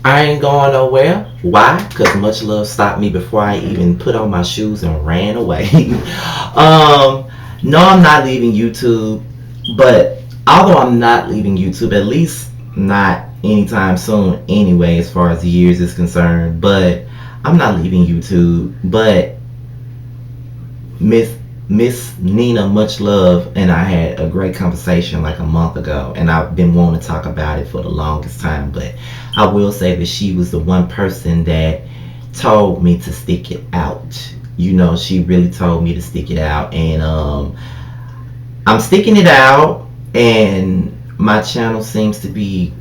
I ain't going nowhere. Why? Because Much Love stopped me before I even put on my shoes and ran away. um, no, I'm not leaving YouTube, but although I'm not leaving YouTube, at least not anytime soon anyway, as far as years is concerned, but I'm not leaving YouTube. But Miss Miss Nina Much Love and I had a great conversation like a month ago, and I've been wanting to talk about it for the longest time. But I will say that she was the one person that told me to stick it out. You know, she really told me to stick it out, and I'm sticking it out, and my channel seems to be,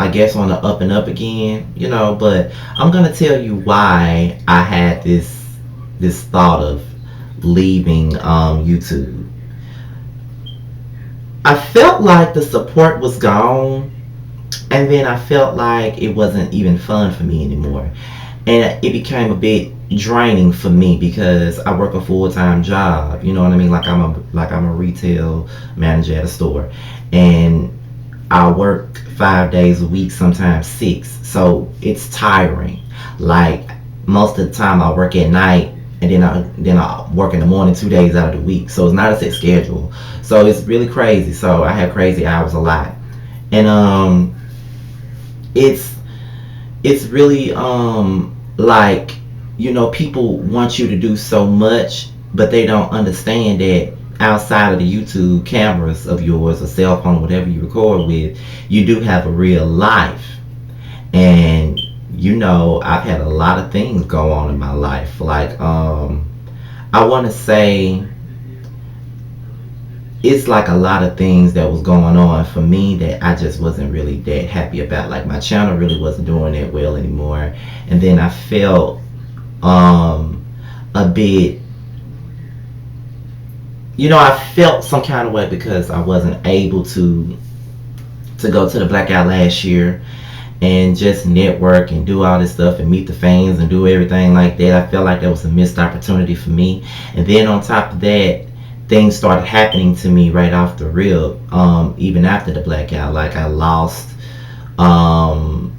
I guess, on the up and up again. You know, but I'm gonna tell you why I had this thought of leaving YouTube. I felt like the support was gone, and then I felt like it wasn't even fun for me anymore, and it became a bit draining for me because I work a full time job. You know what I mean? Like I'm a retail manager at a store, and I work 5 days a week, sometimes six. So it's tiring. Like most of the time, I work at night, and then I work in the morning 2 days out of the week. So it's not a set schedule. So it's really crazy. So I have crazy hours a lot, and it's it's really like, you know, people want you to do so much, but they don't understand that outside of the YouTube cameras of yours, or cell phone, whatever you record with, you do have a real life. And you know, I've had a lot of things go on in my life. Like I want to say it's like a lot of things that was going on for me that I just wasn't really that happy about. Like my channel really wasn't doing that well anymore, and then I felt a bit, you know, I felt some kind of way because I wasn't able to go to the blackout last year and just network and do all this stuff and meet the fans and do everything like that. I felt like that was a missed opportunity for me. And then on top of that, things started happening to me right off the rip. Even after the blackout, like I lost um,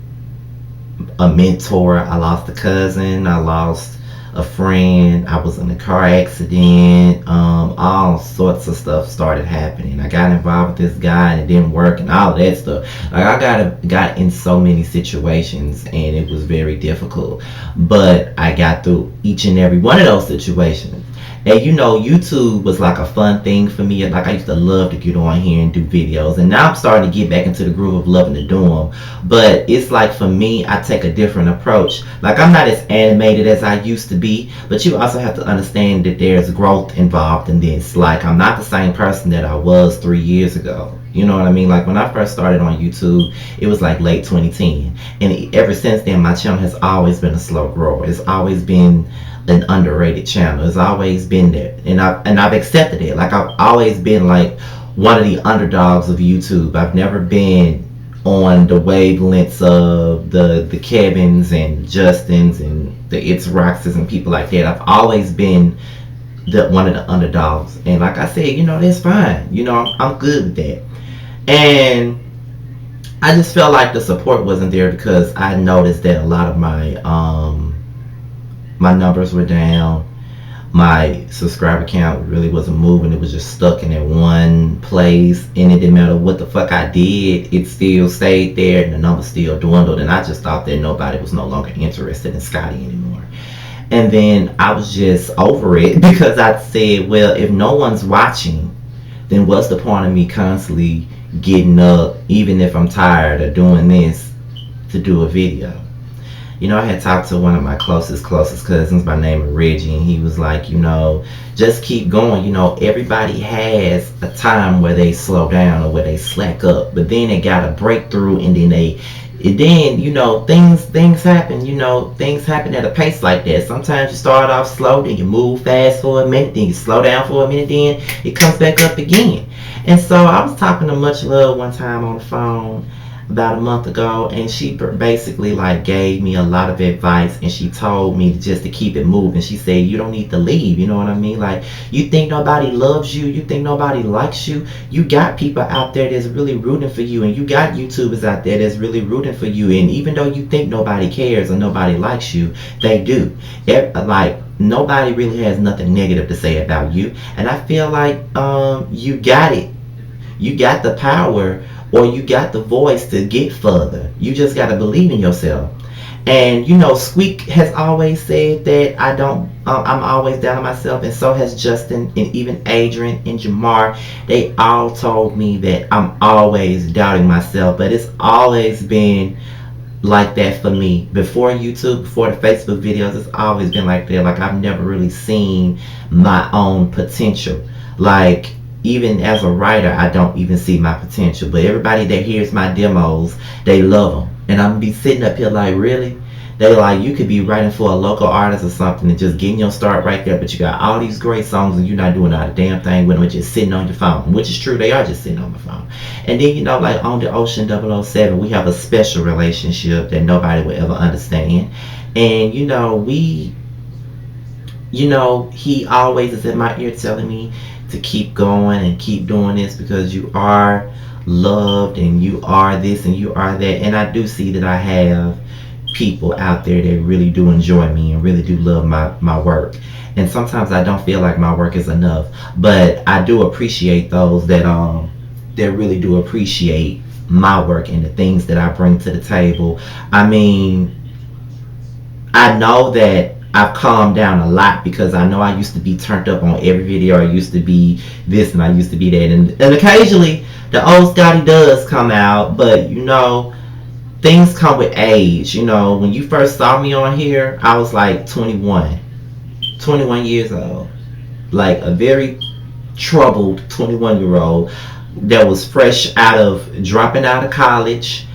a mentor, I lost a cousin, I lost a friend, I was in a car accident, all sorts of stuff started happening. I got involved with this guy and it didn't work and all that stuff. Like I got in so many situations and it was very difficult. But I got through each and every one of those situations. And you know, YouTube was like a fun thing for me. Like I used to love to get on here and do videos. And now I'm starting to get back into the groove of loving to do them. But it's like for me, I take a different approach. Like I'm not as animated as I used to be. But you also have to understand that there's growth involved in this. Like I'm not the same person that I was 3 years ago. You know what I mean? Like when I first started on YouTube, it was like late 2010. And ever since then, my channel has always been a slow grower. It's always been an underrated channel. It's always been there, and I've accepted it. Like I've always been like one of the underdogs of YouTube. I've never been on the wavelengths of the Kevins and Justins and the It's Roxes and people like that. I've always been the one of the underdogs, and like I said, you know, that's fine. You know, I'm good with that. And I just felt like the support wasn't there because I noticed that a lot of my numbers were down. My subscriber count really wasn't moving. It was just stuck in that one place, and it didn't matter what the fuck I did, it still stayed there, and the numbers still dwindled. And I just thought that nobody was no longer interested in Scotty anymore. And then I was just over it because I said, well, if no one's watching, then what's the point of me constantly getting up, even if I'm tired of doing this, to do a video? You know, I had talked to one of my closest cousins by the name of Reggie, and he was like, you know, just keep going. You know, everybody has a time where they slow down or where they slack up, but then they got a breakthrough, and then you know, things happen. You know, things happen at a pace like that. Sometimes you start off slow, then you move fast for a minute, then you slow down for a minute, then it comes back up again. And so I was talking to Much Love one time on the phone. about a month ago, and she basically like gave me a lot of advice, and she told me just to keep it moving. She said you don't need to leave, you know what I mean? Like, you think nobody loves you, you think nobody likes you, you got people out there that's really rooting for you, and you got YouTubers out there that's really rooting for you, and even though you think nobody cares or nobody likes you, they do. Like, nobody really has nothing negative to say about you, and I feel like you got it. You got the power, or you got the voice to get further. You just got to believe in yourself. And you know, Squeak has always said that I don't. I'm always down on myself, and so has Justin, and even Adrian and Jamar. They all told me that I'm always doubting myself, but it's always been like that for me. Before YouTube, before the Facebook videos, it's always been like that. Like, I've never really seen my own potential. Like, even as a writer, I don't even see my potential. But everybody that hears my demos, they love them. And I'm be sitting up here like, really? They like, you could be writing for a local artist or something and just getting your start right there, but you got all these great songs and you're not doing not a damn thing with them, just sitting on your phone. Which is true, they are just sitting on my phone. And then, you know, like on the Ocean 007, we have a special relationship that nobody will ever understand. And you know, he always is in my ear telling me to keep going and keep doing this because you are loved and you are this and you are that. And I do see that I have people out there that really do enjoy me and really do love my work. And sometimes I don't feel like my work is enough, but I do appreciate those that really do appreciate my work and the things that I bring to the table. I mean, I know that I've calmed down a lot because I know I used to be turned up on every video. I used to be this and I used to be that. And occasionally the old Scotty does come out, but you know, things come with age. You know, when you first saw me on here, I was like 21 years old. Like a very troubled 21-year-old that was fresh out of dropping out of college.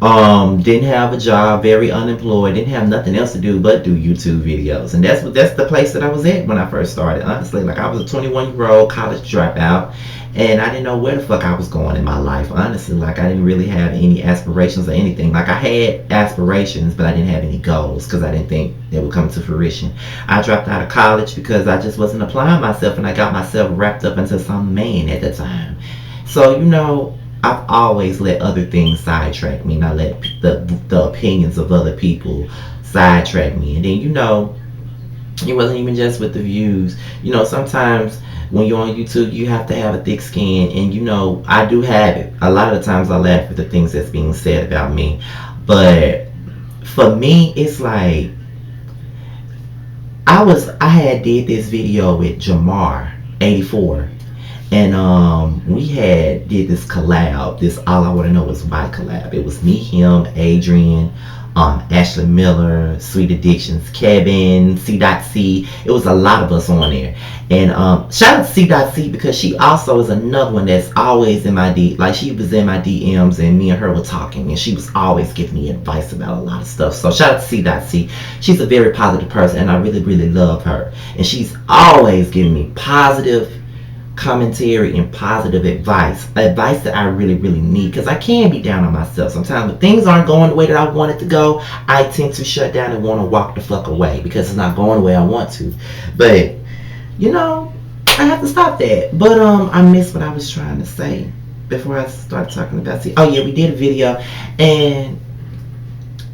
Didn't have a job, very unemployed, didn't have nothing else to do but do YouTube videos. And that's the place that I was at when I first started. Honestly, like, I was a 21-year-old college dropout, and I didn't know where the fuck I was going in my life. Honestly, like, I didn't really have any aspirations or anything. Like, I had aspirations, but I didn't have any goals because I didn't think they would come to fruition. I dropped out of college because I just wasn't applying myself, and I got myself wrapped up into some man at the time. So, you know, I've always let other things sidetrack me, and I let the opinions of other people sidetrack me. And then, you know, it wasn't even just with the views. You know, sometimes when you're on YouTube, you have to have a thick skin, and you know, I do have it. A lot of the times I laugh at the things that's being said about me. But for me, it's like, I had did this video with Jamar 84. And we did this collab, this All I Want to Know Is Why collab. It was me, him, Adrian, Ashley Miller, Sweet Addictions, Kevin, C.C. It was a lot of us on there. And shout out to C.C because she also is another one that's always in my like, she was in my DMs and me and her were talking, and she was always giving me advice about a lot of stuff. So shout out to C.C. She's a very positive person, and I really, really love her. And she's always giving me positive commentary and positive advice that I really, really need, because I can be down on myself sometimes. When things aren't going the way that I want it to go, I tend to shut down and want to walk the fuck away because it's not going the way I want to. But you know, I have to stop that. But I missed what I was trying to say before I started talking about oh yeah, we did a video, and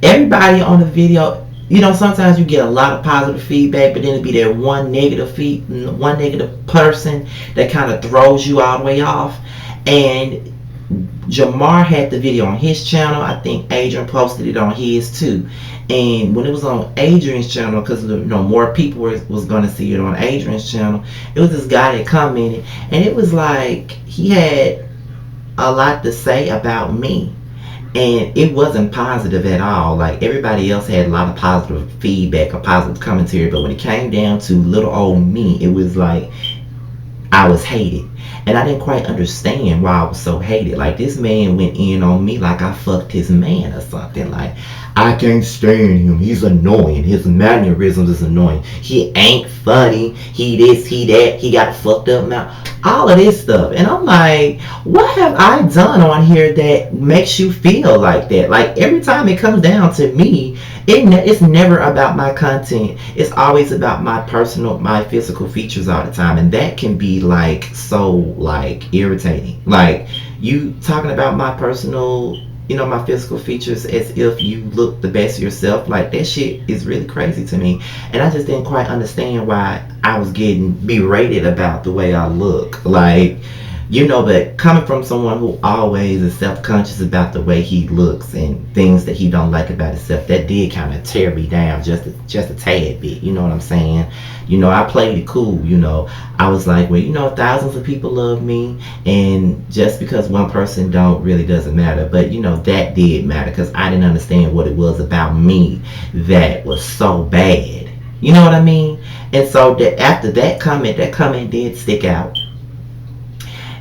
everybody on the video, you know, sometimes you get a lot of positive feedback, but then it'd be that one negative person that kind of throws you all the way off. And Jamar had the video on his channel. I think Adrian posted it on his too. And when it was on Adrian's channel, because you know, more people was going to see it on Adrian's channel, it was this guy that commented, and it was like he had a lot to say about me. And it wasn't positive at all. Like, everybody else had a lot of positive feedback or positive commentary, but when it came down to little old me, it was like I was hated. And I didn't quite understand why I was so hated. Like, this man went in on me like I fucked his man or something. Like, I can't stand him. He's annoying. His mannerisms is annoying. He ain't funny. He this, he that. He got fucked up now. All of this stuff. And I'm like, what have I done on here that makes you feel like that? Like, every time it comes down to me, it's never about my content. It's always about my physical features all the time. And that can be like so like irritating. Like, you talking about my personal, my physical features as if you look the best yourself. Like, that shit is really crazy to me. And I just didn't quite understand why I was getting berated about the way I look. Like, but coming from someone who always is self-conscious about the way he looks and things that he don't like about himself, that did kind of tear me down just a tad bit. You know what I'm saying? I played it cool. I was like, well, thousands of people love me, and just because one person don't really doesn't matter. But that did matter, because I didn't understand what it was about me that was so bad. You know what I mean? And so that after that comment did stick out.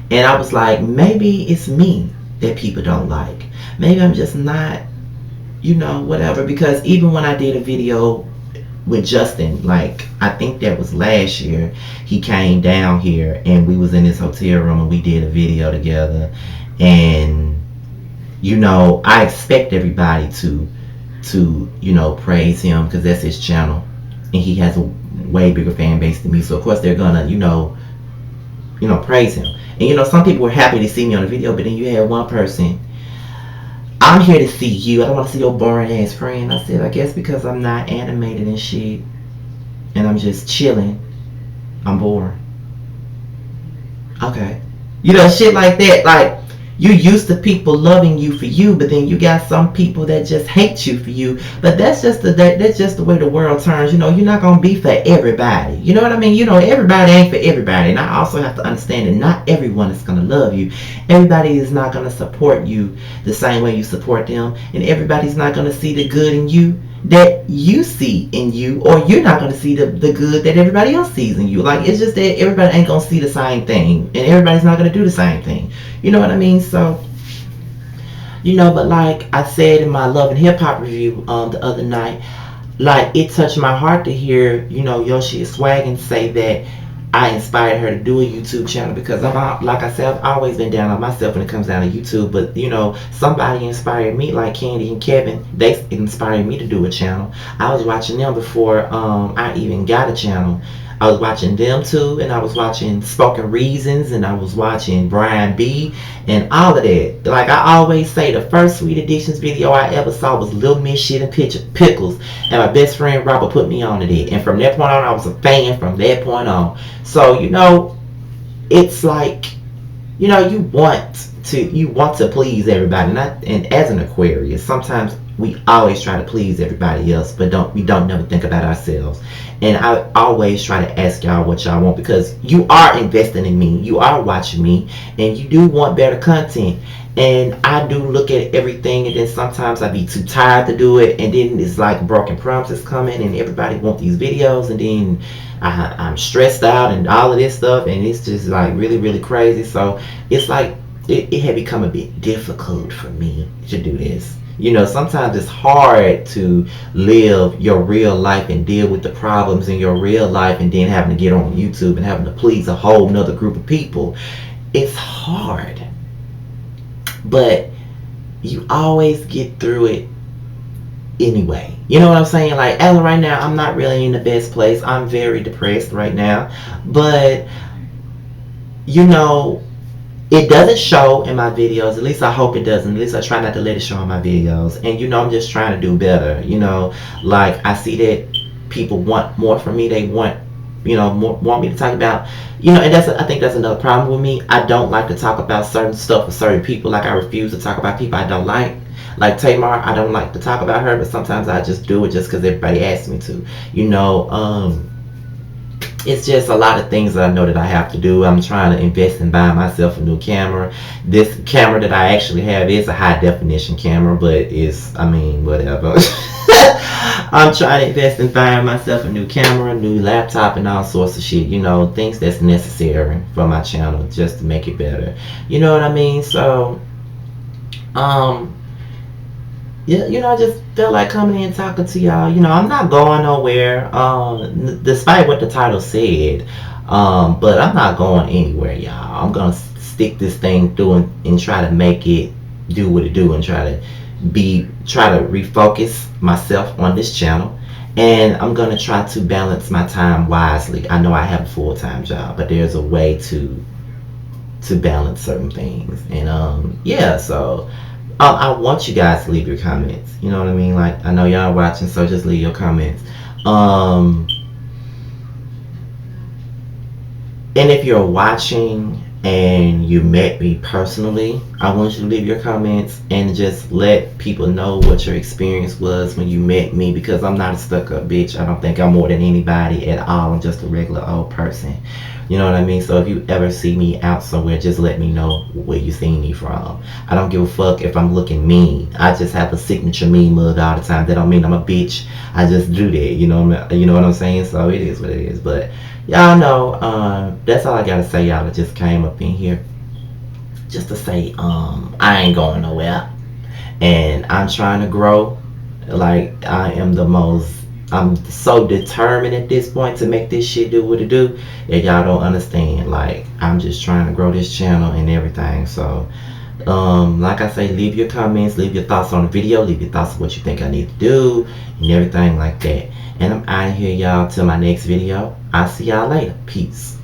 And I was like, maybe it's me that people don't like. Maybe I'm just not, whatever. Because even when I did a video with Justin, like, I think that was last year, he came down here and we was in his hotel room and we did a video together. And, I expect everybody to praise him, because that's his channel. And he has a way bigger fan base than me. So, of course, they're gonna, praise him. And some people were happy to see me on the video, but then you had one person, I'm here to see you. I don't want to see your boring ass friend. I said, I guess because I'm not animated and shit, and I'm just chilling, I'm bored. Okay. Shit like that. Like, you used to people loving you for you, but then you got some people that just hate you for you. But that's just the way the world turns. You're not gonna be for everybody. You know what I mean? Everybody ain't for everybody. And I also have to understand that not everyone is gonna love you. Everybody is not gonna support you the same way you support them, and everybody's not gonna see the good in you that you see in you, or you're not going to see the good that everybody else sees in you. Like, it's just that everybody ain't going to see the same thing, and everybody's not going to do the same thing. You know what I mean? So, but like I said in my Love and Hip Hop review the other night, like, it touched my heart to hear, Yoshi Swaggin say that I inspired her to do a YouTube channel, because like I said, I've always been down on myself when it comes down to YouTube. But somebody inspired me, like Candy and Kevin. They inspired me to do a channel. I was watching them before I even got a channel. I was watching them too, and I was watching Spoken Reasons, and I was watching Brian B, and all of that. Like, I always say, the first Sweet Addictions video I ever saw was Lil Miss Shit and Pickles, and my best friend Robert put me on to it. And from that point on, I was a fan from that point on. So, it's like, you want to please everybody. And as an Aquarius, sometimes we always try to please everybody else, but we don't never think about ourselves. And I always try to ask y'all what y'all want, because you are investing in me, you are watching me, and you do want better content. And I do look at everything, and then sometimes I be too tired to do it, and then it's like broken promises coming, and everybody want these videos, and then I'm stressed out and all of this stuff, and it's just like really, really crazy. So it's like it had become a bit difficult for me to do this. Sometimes it's hard to live your real life and deal with the problems in your real life, and then having to get on YouTube and having to please a whole nother group of people. It's hard, but you always get through it anyway. You know what I'm saying? Like, as of right now, I'm not really in the best place. I'm very depressed right now, but it doesn't show in my videos. At least I hope it doesn't. At least I try not to let it show in my videos. And I'm just trying to do better. Like, I see that people want more from me. They want, want me to talk about, and I think that's another problem with me. I don't like to talk about certain stuff with certain people. Like, I refuse to talk about people I don't like. Like Tamar, I don't like to talk about her, but sometimes I just do it just because everybody asks me to. It's just a lot of things that I know that I have to do. I'm trying to invest in buying myself a new camera. This camera that I actually have is a high definition camera, but whatever. I'm trying to invest in buying myself a new camera, new laptop, and all sorts of shit. You know, things that's necessary for my channel just to make it better. You know what I mean? So, um, yeah, you know, I just felt like coming in and talking to y'all. You know, I'm not going nowhere, despite what the title said. But I'm not going anywhere, y'all. I'm gonna stick this thing through and try to make it do what it do and try to refocus myself on this channel. And I'm gonna try to balance my time wisely. I know I have a full-time job, but there's a way to balance certain things. And yeah, so I want you guys to leave your comments. You know what I mean? Like, I know y'all watching, so just leave your comments. Um, and if you're watching and you met me personally, I want you to leave your comments and just let people know what your experience was when you met me, because I'm not a stuck-up bitch. I don't think I'm more than anybody at all. I'm just a regular old person. You know what I mean? So if you ever see me out somewhere, just let me know where you seen me from. I don't give a fuck if I'm looking mean. I just have a signature mean mug all the time. That don't mean I'm a bitch. I just do that. You know what I'm saying? So it is what it is. But y'all know, that's all I gotta say, y'all. I just came up in here just to say, I ain't going nowhere. And I'm trying to grow. Like, I'm so determined at this point to make this shit do what it do that y'all don't understand. Like, I'm just trying to grow this channel and everything. So, like I say, leave your comments, leave your thoughts on the video, leave your thoughts on what you think I need to do and everything like that. And I'm out of here, y'all, till my next video. I'll see y'all later. Peace.